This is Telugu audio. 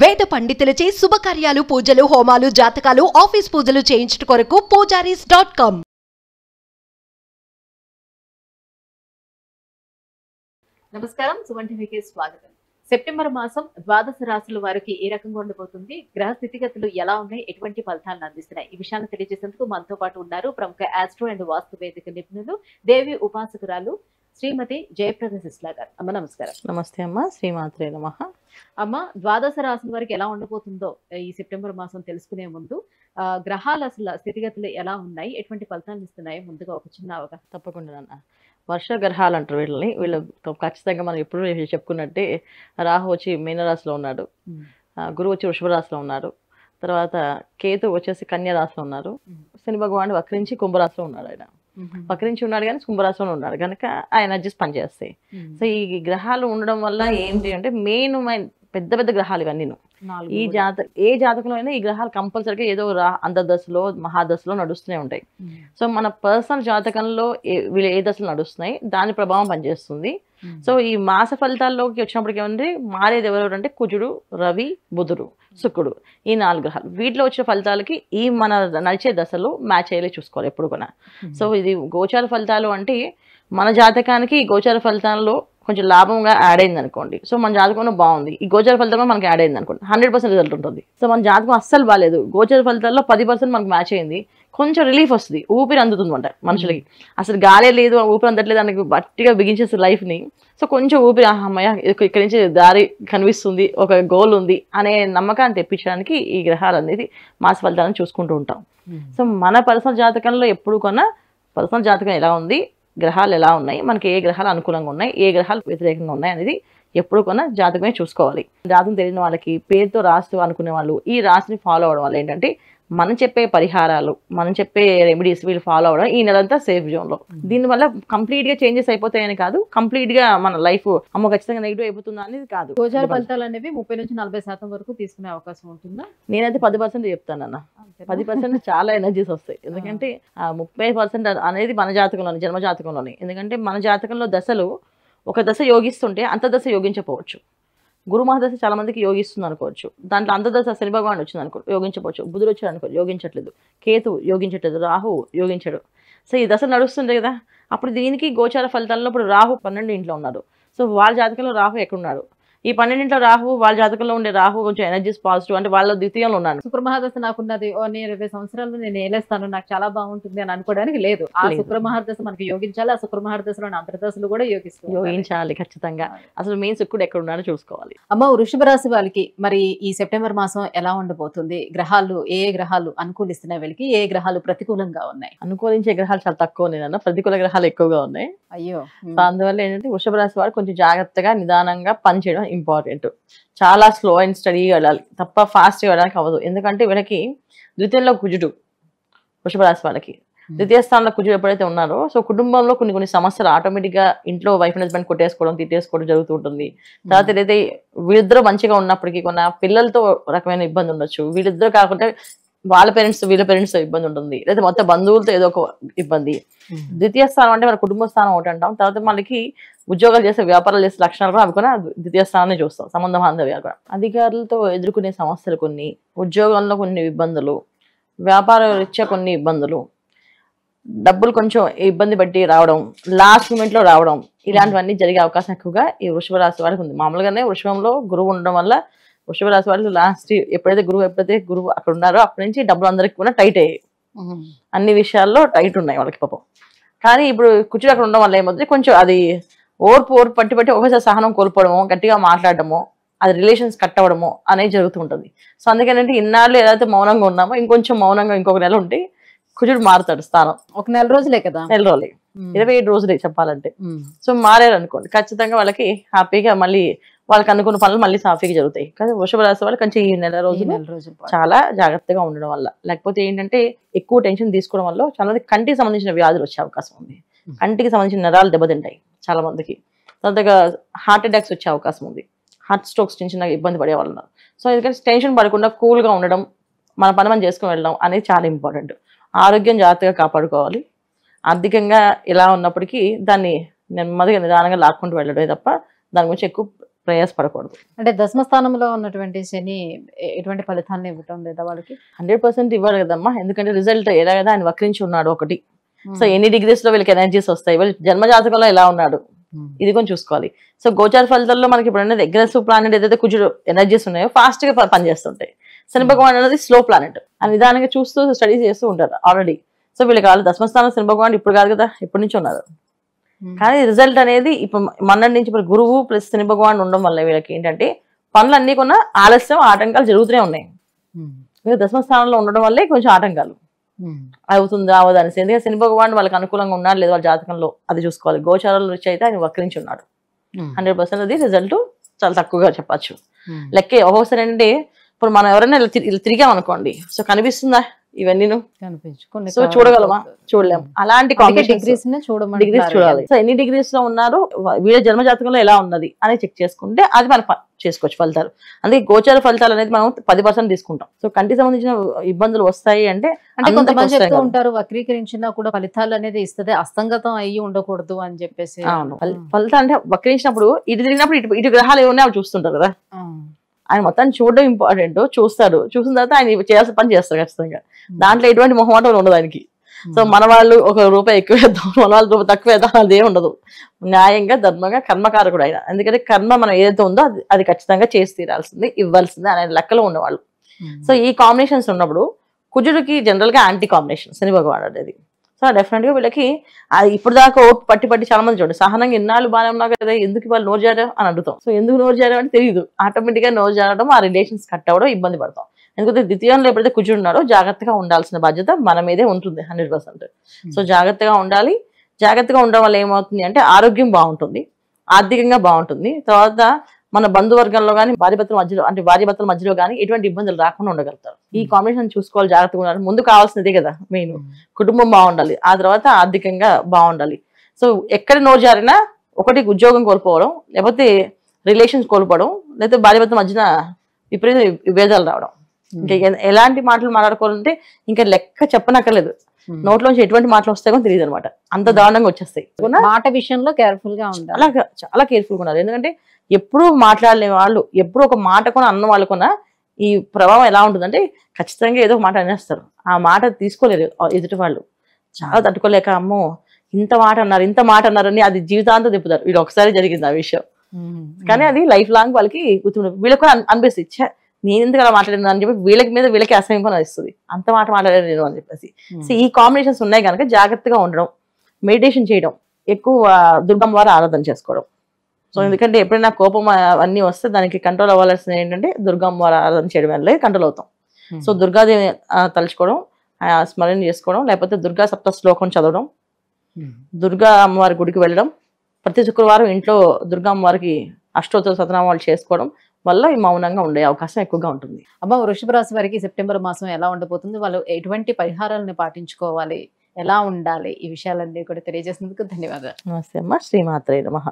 వేద పండితులచే శుభకార్యాలు, పూజలు, హోమాలు, జాతకాలు, ఆఫీస్ పూజలు చేయించుట కొరకు పూజారీస్.com. నమస్కారం, సుమన్ టీవీకి స్వాగతం. సెప్టెంబర్ మాసం ద్వాదశ రాశుల వారికి ఏ రకంగా ఉండబోతుంది, గ్రహ స్థితిగతులు ఎలా ఉన్నాయి, ఎటువంటి ఫలితాలను అందిస్తున్నాయి, ఈ విషయాన్ని తెలియజేసేందుకు మనతో పాటు ఉన్నారు ప్రముఖ ఆస్ట్రో అండ్ వాస్తు వేదిక నిపుణులు, దేవి ఉపాసకురాలు శ్రీమతి జయప్రద సిస్లా గారు. అమ్మ నమస్కారం. నమస్తే అమ్మ, శ్రీమాత్రే నమః. అమ్మ, ద్వాదశ రాశుల వారికి ఎలా ఉండబోతుందో ఈ సెప్టెంబర్ మాసం తెలుసుకునే ముందు గ్రహాల అసలు స్థితిగతులు ఎలా ఉన్నాయి, ఎటువంటి ఫలితాలను ఇస్తున్నాయో ముందుగా ఒక చిన్న అవగాహన. తప్పకుండా నాన్న. వర్ష గ్రహాలు అంటారు వీళ్ళని. వీళ్ళు ఖచ్చితంగా మనం ఎప్పుడు చెప్పుకున్నట్టే రాహు వచ్చి మీనరాశిలో ఉన్నాడు, గురువు వచ్చి వృషభ రాశిలో ఉన్నాడు, తర్వాత కేతు వచ్చేసి కన్యా రాశిలో ఉన్నారు, శని భగవానుడు వక్రించి కుంభరాశిలో ఉన్నాడు. ఆయన వక్రించి ఉన్నాడు కానీ కుంభరాశిలో ఉన్నాడు కనుక ఆ ఎనర్జీస్ పనిచేస్తాయి. సో ఈ గ్రహాలు ఉండడం వల్ల ఏంటి అంటే మెయిన్ పెద్ద పెద్ద గ్రహాలు ఇవన్నీ. ఈ ఏ జాతకంలో అయినా ఈ గ్రహాలు కంపల్సరీగా ఏదో అంతర్దశలో మహాదశలో నడుస్తూనే ఉంటాయి. సో మన పర్సనల్ జాతకంలో వీళ్ళు ఏ దశలు నడుస్తున్నాయి దాని ప్రభావం పనిచేస్తుంది. సో ఈ మాస ఫలితాల్లోకి వచ్చినప్పటికి ఏమంటే మారేది ఎవరెవరు అంటే కుజుడు, రవి, బుధుడు, శుక్రుడు, ఈ 4 గ్రహాలు. వీటిలో వచ్చే ఫలితాలకి ఈ మన నడిచే దశలో మ్యాచ్ అయ్యేలా చూసుకోవాలి ఎప్పుడు కూడా. సో ఇది గోచార ఫలితాలు అంటే మన జాతకానికి ఈ గోచార ఫలితాల్లో కొంచెం లాభంగా యాడ్ అయింది అనుకోండి, సో మన జాతకంలో బాగుంది, ఈ గోచర ఫలితంలో మనకి యాడ్ అయింది అనుకోండి 100% రిజల్ట్ ఉంటుంది. సో మన జాతకం అస్సలు బాగాలేదు, గోచర ఫలితాల్లో 10% మనకు మ్యాచ్ అయింది, కొంచెం రిలీఫ్ వస్తుంది, ఊపిరి అందుతుంది అంట మనుషులకి. అసలు గాలే లేదు, ఊపిరి అందట్లేదు, దానికి గట్టిగా బిగించేస్తుంది లైఫ్ని. సో కొంచెం ఊపిరి అమ్మయ్య ఇక్కడి నుంచి దారి కనిపిస్తుంది, ఒక గోల్ ఉంది అనే నమ్మకాన్ని తెప్పించడానికి ఈ గ్రహాలు అనేది మాస ఫలితాలను చూసుకుంటూ ఉంటాం. సో మన పర్సనల్ జాతకంలో ఎప్పుడు కొన్నా పర్సనల్ జాతకం ఎలా ఉంది, గ్రహాలు ఎలా ఉన్నాయి, మనకి ఏ గ్రహాలు అనుకూలంగా ఉన్నాయి, ఏ గ్రహాలు వ్యతిరేకంగా ఉన్నాయి అనేది ఎప్పుడు కొన్నా జాతకమే చూసుకోవాలి. జాతకం తెలియని వాళ్ళకి, పేరుతో రాస్తూ అనుకునే వాళ్ళు ఈ రాశిని ఫాలో అవడం వల్ల ఏంటంటే మనం చెప్పే పరిహారాలు, మనం చెప్పే రెమెడీస్ వీళ్ళు ఫాలో అవడం ఈ నెలంతా సేఫ్ జోన్లో. దీనివల్ల కంప్లీట్గా చేంజెస్ అయిపోతాయని కాదు, కంప్లీట్గా మన లైఫ్ అమ్మ ఖచ్చితంగా నెగిటివ్ అయిపోతుందా అనేది కాదు. గోచార ఫలితాలు అనేవి 30 నుంచి 40% వరకు తీసుకునే అవకాశం ఉంటుందా? నేనైతే 10% చెప్తాను అన్న. 10% చాలా ఎనర్జీస్ వస్తాయి. ఎందుకంటే 30% అనేది మన జాతకంలోని, జన్మ జాతకంలోని. ఎందుకంటే మన జాతకంలో దశలు ఒక దశ యోగిస్తుంటే అంతర్దశ యోగించకపోవచ్చు. గురు మహాదశ చాలా మందికి యోగిస్తుంది అనుకోవచ్చు, దాంట్లో అంతర్దశ శని భగవానుడు వచ్చింది అనుకో యోగించవచ్చు, బుధుడు వచ్చాడు అనుకో యోగించట్లేదు, కేతు యోగించట్లేదు, రాహు యోగించడు. సో ఈ దశ నడుస్తుంది కదా, అప్పుడు దీనికి గోచార ఫలితాల్లో ఇప్పుడు రాహు 12 ఇంట్లో ఉన్నారు. సో వాళ్ళ జాతకంలో రాహు ఎక్కడున్నాడు, ఈ 12 ఇంట్లో రాహు, వాళ్ళ జాతకంలో ఉండే రాహు కొంచెం ఎనర్జీస్ పాజిటివ్ అంటే వాళ్ళ ద్వితీయంలో ఉన్నాడు. శుక్ర మహాదశ నాకున్నది నేను 20 సంవత్సరాలు నేను ఏలేస్తాను, నాకు చాలా బాగుంటుంది అని అనుకోవడానికి లేదు. ఆ శుక్ర మహాదశ మనకి యోగించాలి, ఆ శుక్ర మహాదశలోని అంతర్దశలు కూడా యోగించాలి ఖచ్చితంగా. అసలు మెయిన్ శుక్రుడు ఎక్కడ ఉన్నాడో చూసుకోవాలి. అమ్మ, వృషభ రాశి వాళ్ళకి మరి ఈ సెప్టెంబర్ మాసం ఎలా ఉండబోతుంది? గ్రహాలు ఏ గ్రహాలు అనుకూలిస్తున్నాయి వీళ్ళకి, ఏ గ్రహాలు ప్రతికూలంగా ఉన్నాయి? అనుకూలించే గ్రహాలు చాలా తక్కువ ఉన్నాయి, ప్రతికూల గ్రహాలు ఎక్కువగా ఉన్నాయి. అయ్యో, అందువల్ల ఏంటంటే వృషభ రాశి వారు కొంచెం జాగ్రత్తగా నిదానంగా పనిచేయడం ఇంపార్టెంట్. చాలా స్లో అండ్ స్టడీగా వెళ్ళాలి తప్ప ఫాస్ట్గా వెళ్ళడానికి అవ్వదు. ఎందుకంటే వీళ్ళకి ద్వితీయంలో కుజుడు, వృషభ రాశి వాళ్ళకి ద్వితీయ స్థానంలో కుజుడు ఎప్పుడైతే ఉన్నారో, సో కుటుంబంలో కొన్ని సమస్యలు ఆటోమేటిక్గా ఇంట్లో వైఫ్ అండ్ హస్బెండ్ కొట్టేసుకోవడం, తిట్టేసుకోవడం జరుగుతూ ఉంటుంది. తర్వాత ఏదైతే వీళ్ళిద్దరూ మంచిగా ఉన్నప్పటికీ కొన్న పిల్లలతో రకమైన ఇబ్బంది ఉండొచ్చు, వీళ్ళిద్దరు కాకుండా వాళ్ళ పేరెంట్స్ వీళ్ళ పేరెంట్స్ ఇబ్బంది ఉంటుంది, లేదా మొత్తం బంధువులతో ఏదో ఒక ఇబ్బంది. ద్వితీయ స్థానం అంటే మన కుటుంబ స్థానం ఒకటి అంటాం. తర్వాత మనకి ఉద్యోగాలు చేసే, వ్యాపారాలు చేసే లక్షణాలు కూడా అవి కూడా ద్వితీయ స్థానాన్ని చూస్తాం. సంబంధ బాంధవ్యాలు కూడా, అధికారులతో ఎదుర్కొనే సమస్యలు కొన్ని, ఉద్యోగంలో కొన్ని ఇబ్బందులు, వ్యాపార రీత్యా కొన్ని ఇబ్బందులు, డబ్బులు కొంచెం ఇబ్బంది పట్టి రావడం, లాస్ట్ మూమెంట్ లో రావడం, ఇలాంటివన్నీ జరిగే అవకాశం ఎక్కువగా ఈ వృషభ రాశి వారికి ఉంది. మామూలుగానే వృషభంలో గురువు ఉండడం వల్ల వృషభ రాశి వాళ్ళు లాస్ట్ ఎప్పుడైతే గురువు అక్కడ ఉన్నారో అప్పటి నుంచి డబ్బులు అందరికి కూడా టైట్ అయ్యాయి, అన్ని విషయాల్లో టైట్ ఉన్నాయి వాళ్ళకి పాపం. కానీ ఇప్పుడు కుజుడు అక్కడ ఉండడం వల్ల ఏమవుతుంది, కొంచెం అది ఓర్పు పట్టి ఒకసారి సహనం కోల్పోవడము, గట్టిగా మాట్లాడటము, అది రిలేషన్స్ కట్ అవ్వడము అనేది జరుగుతుంటుంది. సో అందుకనంటే ఇన్నాళ్ళు ఏదైతే మౌనంగా ఉన్నామో ఇంకొంచెం మౌనంగా ఇంకొక నెల ఉంటే కుజుడు మారుతాడు స్థానం. ఒక నెల రోజులే కదా, నెల రోజులే, 27 రోజులే చెప్పాలంటే. సో మారారు అనుకోండి, ఖచ్చితంగా వాళ్ళకి హ్యాపీగా మళ్ళీ వాళ్ళకి అనుకున్న పనులు మళ్ళీ సాఫీగా జరుగుతాయి. కానీ వృషభ రాశి వాళ్ళు కొంచెం ఈ నెల రోజులు చాలా జాగ్రత్తగా ఉండడం వల్ల, లేకపోతే ఏంటంటే ఎక్కువ టెన్షన్ తీసుకోవడం వల్ల చాలా మంది కంటికి సంబంధించిన వ్యాధులు వచ్చే అవకాశం ఉంది. కంటికి సంబంధించిన నరాలు దెబ్బతింటాయి చాలా మందికి. తర్వాత హార్ట్ అటాక్స్ వచ్చే అవకాశం ఉంది, హార్ట్ స్ట్రోక్స్ చిన్న ఇబ్బంది పడే వాళ్ళు ఉన్నారు. సో ఎందుకంటే టెన్షన్ పడకుండా కూల్గా ఉండడం, మన పని మనం చేసుకుని వెళ్ళడం అనేది చాలా ఇంపార్టెంట్. ఆరోగ్యం జాగ్రత్తగా కాపాడుకోవాలి. ఆర్థికంగా ఇలా ఉన్నప్పటికీ దాన్ని నెమ్మదిగా నిదానంగా లాక్కుంటూ వెళ్ళడమే తప్ప దాని గురించి ఎక్కువ ప్రయాసపడకూడదు. అంటే దశమ స్థానంలో ఉన్నటువంటి శని ఎటువంటి ఫలితాలను ఇవ్వటం లేదా వాళ్ళకి? 100% ఇవ్వడు కదమ్మా, ఎందుకంటే రిజల్ట్ ఎలా కదా ఆయన వక్రించి ఉన్నాడు ఒకటి. సో ఎన్ని డిగ్రీస్ లో వీళ్ళకి ఎనర్జీస్ వస్తాయి, వీళ్ళు జన్మ జాతకంలో ఎలా ఉన్నాడు ఇది కొంచెం చూసుకోవాలి. సో గోచార ఫలితాల్లో మనకి ఇప్పుడు అనేది అగ్రెసివ్ ప్లానెట్ ఏదైతే కుజుడు ఎనర్జీస్ ఉన్నాయో ఫాస్ట్ గా పనిచేస్తుంటాయి. శని భగవాన్ అనేది స్లో ప్లానెట్ అని నిదానంగా చూస్తూ స్టడీ చేస్తూ ఉంటారు ఆల్రెడీ. సో వీళ్ళకి వాళ్ళు దశమస్థానం శని భగవాన్ ఇప్పుడు కాదు కదా, ఎప్పటి నుంచి ఉన్నారు. కానీ రిజల్ట్ అనేది ఇప్పుడు మొన్నటి నుంచి ఇప్పుడు గురువు ప్లస్ శని భగవాన్ ఉండడం వల్ల వీళ్ళకి ఏంటంటే పనులన్నీ కొన్న ఆలస్యం ఆటంకాలు జరుగుతూనే ఉన్నాయి. దశమస్థానంలో ఉండడం వల్లే కొంచెం ఆటంకాలు అవుతుందా అవదా అనేసి. ఎందుకంటే శని భగవాన్ వాళ్ళకి అనుకూలంగా ఉన్నాడు లేదు వాళ్ళ జాతకంలో అది చూసుకోవాలి. గోచారాల నుంచి అయితే ఆయన వక్రించి ఉన్నాడు. 100% అది రిజల్ట్ చాలా తక్కువగా చెప్పచ్చు. లెక్కే ఒక్కొక్కసారి అంటే ఇప్పుడు మనం ఎవరైనా ఇలా తిరిగాం అనుకోండి, సో కనిపిస్తుందా ఇవన్నీ సో చూడగలమా, చూడలేము. అలాంటి డిగ్రీస్ చూడాలి. సో ఎన్ని డిగ్రీస్ లో ఉన్నారు, వీళ్ళ జన్మ జాతకంలో ఎలా ఉన్నది అని చెక్ చేసుకుంటే అది మనం చేసుకోవచ్చు ఫలితాలు. అందుకే గోచార ఫలితాలు అనేది మనం 10% తీసుకుంటాం. సో కంటికి సంబంధించిన ఇబ్బందులు వస్తాయి అంటే కొంతమంది చెప్తూ ఉంటారు వక్రీకరించినా కూడా ఫలితాలు అనేది ఇస్తుంది, అస్తంగతం అయ్యి ఉండకూడదు అని చెప్పేసి. అవును, ఫలితాలు అంటే వక్రించినప్పుడు ఇటు తిరిగినప్పుడు ఇటు గ్రహాలు ఏమన్నా అవి చూస్తుంటారు కదా. ఆయన మొత్తాన్ని చూడడం ఇంపార్టెంట్, చూస్తాడు. చూసిన తర్వాత ఆయన చేయాల్సిన పని చేస్తారు ఖచ్చితంగా. దాంట్లో ఎటువంటి మొహమాటం ఉండదు ఆయనకి. సో మన వాళ్ళు ఒక రూపాయి ఎక్కువ వేద్దాం, మన వాళ్ళు రూపాయి తక్కువ వేద్దాం అదే ఉండదు. న్యాయంగా ధర్మంగా కర్మకారకుడు ఆయన. ఎందుకంటే కర్మ మనం ఏదైతే ఉందో అది ఖచ్చితంగా చేసి తీరాల్సింది, ఇవ్వాల్సింది అనే లెక్కలో ఉన్నవాళ్ళు. సో ఈ కాంబినేషన్స్ ఉన్నప్పుడు కుజుడికి జనరల్ గా యాంటీ కాంబినేషన్ శని భగవాన్ అనేది. సో డెఫినెట్ గా వీళ్ళకి ఇప్పుడు దాకా ఓటు పట్టి చాలా మంది చూడండి సహనంగా ఇన్నాళ్ళు బాగానే ఉన్నా కదా, ఎందుకు వాళ్ళు నోరు జారా అని అడుగుతాం. సో ఎందుకు నోరు జారా అంటే తెలియదు, ఆటోమేటిక్ గా నోరు జారడం, ఆ రిలేషన్స్ కట్ అవ్వడం, ఇబ్బంది పడతాం. ఎందుకంటే ద్వితీయంలో ఎప్పుడైతే కుజుడు ఉన్నాడో జాగ్రత్తగా ఉండాల్సిన బాధ్యత మన మీదే ఉంటుంది 100%. సో జాగ్రత్తగా ఉండాలి. జాగ్రత్తగా ఉండడం వల్ల ఏమవుతుంది అంటే ఆరోగ్యం బాగుంటుంది, ఆర్థికంగా బాగుంటుంది. తర్వాత మన బంధువర్గంలో కానీ భార్యాభర్తల మధ్యలో కానీ ఎటువంటి ఇబ్బందులు రాకుండా ఉండగలుగుతారు. ఈ కాంబినేషన్ చూసుకోవాలి, జాగ్రత్తగా ఉండాలి. ముందు కావాల్సినదే కదా మెయిన్, కుటుంబం బాగుండాలి, ఆ తర్వాత ఆర్థికంగా బాగుండాలి. సో ఎక్కడ నోరు జారినా ఒకటి ఉద్యోగం కోల్పోవడం, లేకపోతే రిలేషన్స్ కోల్పోవడం, లేకపోతే భార్యాభర్తల మధ్యన విపరీత విభేదాలు రావడం. ఇంకా ఎలాంటి మాటలు మాట్లాడుకోవాలంటే ఇంకా లెక్క చెప్పనక్కర్లేదు. నోట్లోంచి ఎటువంటి మాటలు వస్తాయో తెలియదు అనమాట, అంత దారుణంగా వచ్చేస్తాయి. మాట విషయంలో కేర్ఫుల్ గా ఉండాలి, చాలా కేర్ఫుల్ గా ఉండాలి. ఎందుకంటే ఎప్పుడు మాట్లాడలే వాళ్ళు, ఎప్పుడు ఒక మాట కొన అన్న వాళ్ళు కొన ఈ ప్రభావం ఎలా ఉంటుందంటే ఖచ్చితంగా ఏదో ఒక మాట అనేస్తారు. ఆ మాట తీసుకోలేరు ఎదుటి వాళ్ళు, చాలా తట్టుకోలేక అమ్మో ఇంత మాట అన్నారని అది జీవితాంతం తిప్పుతారు. వీళ్ళు ఒకసారి జరిగింది ఆ విషయం, కానీ అది లైఫ్ లాంగ్ వాళ్ళకి గుర్తుండదు. వీళ్ళకి కూడా అనిపిస్తుంది నేను ఎందుకు అలా మాట్లాడినా అని చెప్పి వీళ్ళకి అసహ్యం కూడా ఇస్తుంది, అంత మాట మాట్లాడారు నేను అని చెప్పేసి. సో ఈ కాంబినేషన్స్ ఉన్నాయి కనుక జాగ్రత్తగా ఉండడం, మెడిటేషన్ చేయడం, ఎక్కువ దుర్గమ్మ వారి ఆరాధన చేసుకోవడం. సో ఎందుకంటే ఎప్పుడైనా కోపం అన్నీ వస్తే దానికి కంట్రోల్ అవ్వాల్సింది ఏంటంటే దుర్గమ్మ వారి ఆరాధన చేయడం వల్ల కంట్రోల్ అవుతాం. సో దుర్గాదేవి తలుచుకోవడం, స్మరణ చేసుకోవడం, లేకపోతే దుర్గా సప్త శ్లోకం చదవడం, దుర్గా అమ్మవారి గుడికి వెళ్ళడం, ప్రతి శుక్రవారం ఇంట్లో దుర్గా అమ్మవారికి అష్టోత్తర శతనామాలు చేసుకోవడం వల్ల ఈ మౌనంగా ఉండే అవకాశం ఎక్కువగా ఉంటుంది. అమ్మ వృషభ రాశి వారికి సెప్టెంబర్ మాసం ఎలా ఉండబోతుంది, వాళ్ళు ఎటువంటి పరిహారాలను పాటించుకోవాలి, ఎలా ఉండాలి, ఈ విషయాలన్నీ కూడా తెలియజేసినందుకు ధన్యవాదాలు. నమస్తే అమ్మ. శ్రీమాత్రే నమః.